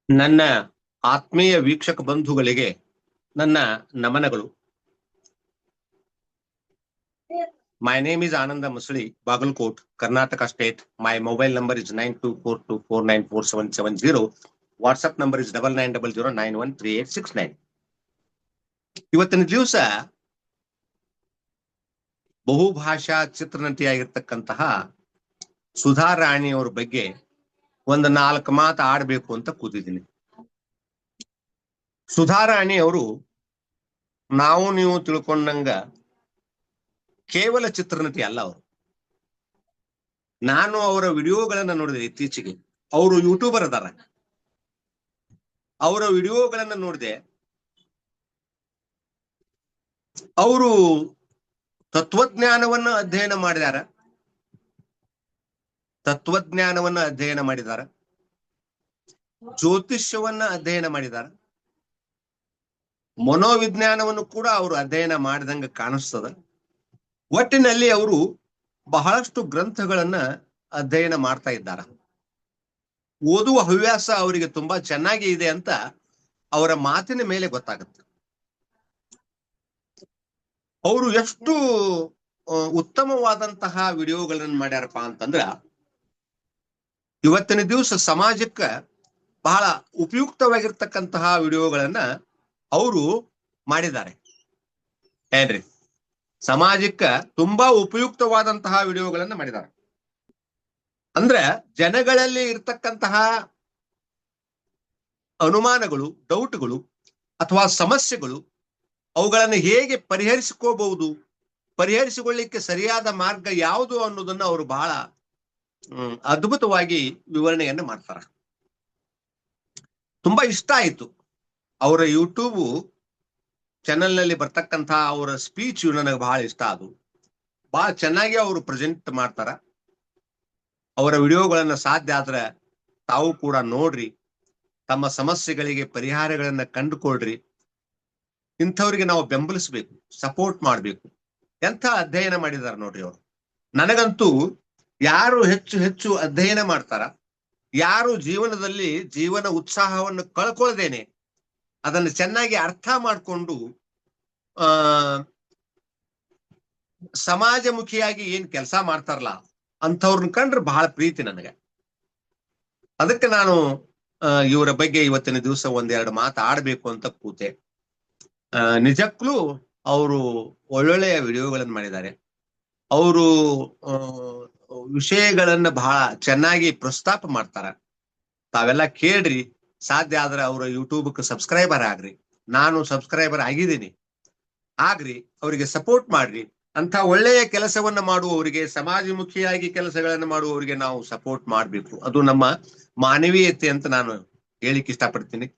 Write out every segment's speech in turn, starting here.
ನನ್ನ ಆತ್ಮೀಯ ವೀಕ್ಷಕ ಬಂಧುಗಳಿಗೆ ನನ್ನ ನಮನಗಳು. My name is Ananda Musli, Bagalkot, Karnataka State. My mobile number is 9242494770. WhatsApp number is 9900913869. ಇವತ್ತಿನ ದಿವಸ ಬಹುಭಾಷಾ ಚಿತ್ರನಟಿಯಾಗಿರ್ತಕ್ಕಂತಹ ಸುಧಾ ರಾಣಿ ಅವರ ಬಗ್ಗೆ ಒಂದು 4 ಮಾತು ಆಡಬೇಕು ಅಂತ ಕೂತಿದ್ದೀನಿ. ಸುಧಾ ರಾಣಿ ಅವರು ನಾವು ನೀವು ತಿಳ್ಕೊಂಡಂಗ ಕೇವಲ ಚಿತ್ರನಟಿ ಅಲ್ಲ. ಅವರು ನಾನು ಅವರ ವಿಡಿಯೋಗಳನ್ನ ನೋಡಿದೆ. ಇತ್ತೀಚೆಗೆ ಅವರು ಯೂಟ್ಯೂಬರ್ ಅದಾರ. ಅವರ ವಿಡಿಯೋಗಳನ್ನ ನೋಡಿದೆ. ಅವರು ತತ್ವಜ್ಞಾನವನ್ನ ಅಧ್ಯಯನ ಮಾಡಿದಾರ, ಜ್ಯೋತಿಷ್ಯವನ್ನ ಅಧ್ಯಯನ ಮಾಡಿದಾರ, ಮನೋವಿಜ್ಞಾನವನ್ನು ಕೂಡ ಅವರು ಅಧ್ಯಯನ ಮಾಡಿದಂಗ ಕಾಣಿಸ್ತದ. ಒಟ್ಟಿನಲ್ಲಿ ಅವರು ಬಹಳಷ್ಟು ಗ್ರಂಥಗಳನ್ನ ಅಧ್ಯಯನ ಮಾಡ್ತಾ ಇದ್ದಾರೆ. ಓದುವ ಹವ್ಯಾಸ ಅವರಿಗೆ ತುಂಬಾ ಚೆನ್ನಾಗಿ ಇದೆ ಅಂತ ಅವರ ಮಾತಿನ ಮೇಲೆ ಗೊತ್ತಾಗುತ್ತೆ. ಅವರು ಎಷ್ಟು ಉತ್ತಮವಾದಂತಹ ವಿಡಿಯೋಗಳನ್ನ ಮಾಡ್ಯಾರಪ್ಪ ಅಂತಂದ್ರ, ಇವತ್ತಿನ ದಿವಸ ಸಮಾಜಕ್ಕ ಬಹಳ ಉಪಯುಕ್ತವಾಗಿರ್ತಕ್ಕಂತಹ ವಿಡಿಯೋಗಳನ್ನ ಅವರು ಮಾಡಿದ್ದಾರೆ. ಏನ್ರಿ, ಸಮಾಜಕ್ಕ ತುಂಬಾ ಉಪಯುಕ್ತವಾದಂತಹ ವಿಡಿಯೋಗಳನ್ನ ಮಾಡಿದ್ದಾರೆ. ಅಂದ್ರೆ ಜನಗಳಲ್ಲಿ ಇರ್ತಕ್ಕಂತಹ ಅನುಮಾನಗಳು, ಡೌಟ್ಗಳು ಅಥವಾ ಸಮಸ್ಯೆಗಳು, ಅವುಗಳನ್ನು ಹೇಗೆ ಪರಿಹರಿಸಿಕೊಳ್ಳಿಕ್ಕೆ ಸರಿಯಾದ ಮಾರ್ಗ ಯಾವುದು ಅನ್ನೋದನ್ನ ಅವರು ಬಹಳ ಅದ್ಭುತವಾಗಿ ವಿವರಣೆಯನ್ನ ಮಾಡ್ತಾರೆ. ತುಂಬಾ ಇಷ್ಟ ಆಯ್ತು ಅವರ ಯೂಟ್ಯೂಬ್ ಚಾನೆಲ್ ನಲ್ಲಿ ಬರ್ತಕ್ಕಂತಹ ಅವರ ಸ್ಪೀಚ್ ನನಗೆ ಬಹಳ ಇಷ್ಟ. ಅದು ಬಹಳ ಚೆನ್ನಾಗಿ ಅವರು ಪ್ರೆಸೆಂಟ್ ಮಾಡ್ತಾರ. ಅವರ ವಿಡಿಯೋಗಳನ್ನ ಸಾಧ್ಯ ಆದ್ರೆ ತಾವು ಕೂಡ ನೋಡ್ರಿ, ತಮ್ಮ ಸಮಸ್ಯೆಗಳಿಗೆ ಪರಿಹಾರಗಳನ್ನ ಕಂಡುಕೊಳ್ರಿ. ಇಂಥವ್ರಿಗೆ ನಾವು ಬೆಂಬಲಿಸ್ಬೇಕು, ಸಪೋರ್ಟ್ ಮಾಡ್ಬೇಕು. ಎಂಥ ಅಧ್ಯಯನ ಮಾಡಿದಾರೆ ನೋಡ್ರಿ ಅವರು. ನನಗಂತೂ ಯಾರು ಹೆಚ್ಚು ಅಧ್ಯಯನ ಮಾಡ್ತಾರ, ಯಾರು ಜೀವನದಲ್ಲಿ ಜೀವನ ಉತ್ಸಾಹವನ್ನು ಕಳ್ಕೊಳ್ದೇನೆ ಅದನ್ನು ಚೆನ್ನಾಗಿ ಅರ್ಥ ಮಾಡಿಕೊಂಡು ಸಮಾಜಮುಖಿಯಾಗಿ ಏನ್ ಕೆಲಸ ಮಾಡ್ತಾರಲ್ಲ ಅಂಥವ್ರನ್ನ ಕಂಡ್ರೆ ಬಹಳ ಪ್ರೀತಿ ನನಗೆ. ಅದಕ್ಕೆ ನಾನು ಇವರ ಬಗ್ಗೆ ಇವತ್ತಿನ ದಿವಸ 1-2 ಮಾತು ಆಡ್ಬೇಕು ಅಂತ ಕೂತೆ. ನಿಜಕ್ಕೂ ಅವರು ಒಳ್ಳೊಳ್ಳೆಯ ವಿಡಿಯೋಗಳನ್ನು ಮಾಡಿದ್ದಾರೆ. ಅವರು ವಿಷಯಗಳನ್ನ ಬಹಳ ಚೆನ್ನಾಗಿ ಪ್ರಸ್ತಾಪ ಮಾಡ್ತಾರ. ತಾವೆಲ್ಲ ಕೇಳ್ರಿ. ಸಾಧ್ಯ ಆದ್ರೆ ಅವರ ಯೂಟ್ಯೂಬ್ಗೆ ಸಬ್ಸ್ಕ್ರೈಬರ್ ಆಗ್ರಿ. ನಾನು ಸಬ್ಸ್ಕ್ರೈಬರ್ ಆಗಿದ್ದೀನಿ. ಆಗ್ರಿ, ಅವರಿಗೆ ಸಪೋರ್ಟ್ ಮಾಡ್ರಿ. ಅಂತ ಒಳ್ಳೆಯ ಕೆಲಸವನ್ನ ಮಾಡುವವರಿಗೆ, ಸಮಾಜಮುಖಿಯಾಗಿ ಕೆಲಸಗಳನ್ನ ಮಾಡುವವರಿಗೆ ನಾವು ಸಪೋರ್ಟ್ ಮಾಡ್ಬೇಕು. ಅದು ನಮ್ಮ ಮಾನವೀಯತೆ ಅಂತ ನಾನು ಹೇಳಿಕ್ ಇಷ್ಟಪಡ್ತೀನಿ.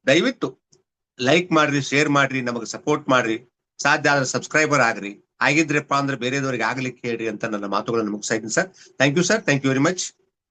ದಯವಿಟ್ಟು ಲೈಕ್ ಮಾಡ್ರಿ, ಶೇರ್ ಮಾಡ್ರಿ, ನಮಗೆ ಸಪೋರ್ಟ್ ಮಾಡ್ರಿ. ಸಾಧ್ಯ ಆದ್ರೆ ಸಬ್ಸ್ಕ್ರೈಬರ್ ಆಗ್ರಿ. ಆಗಿದ್ರಪ್ಪ ಅಂದ್ರೆ ಬೇರೆದವ್ರಿಗೆ ಆಗ್ಲಿಕ್ಕೆ ಹೇಳ್ರಿ ಅಂತ ನನ್ನ ಮಾತುಗಳನ್ನು ಮುಗಿಸ್ತಾ ಇದ್ದೀನಿ sir. Thank you sir. Thank you very much.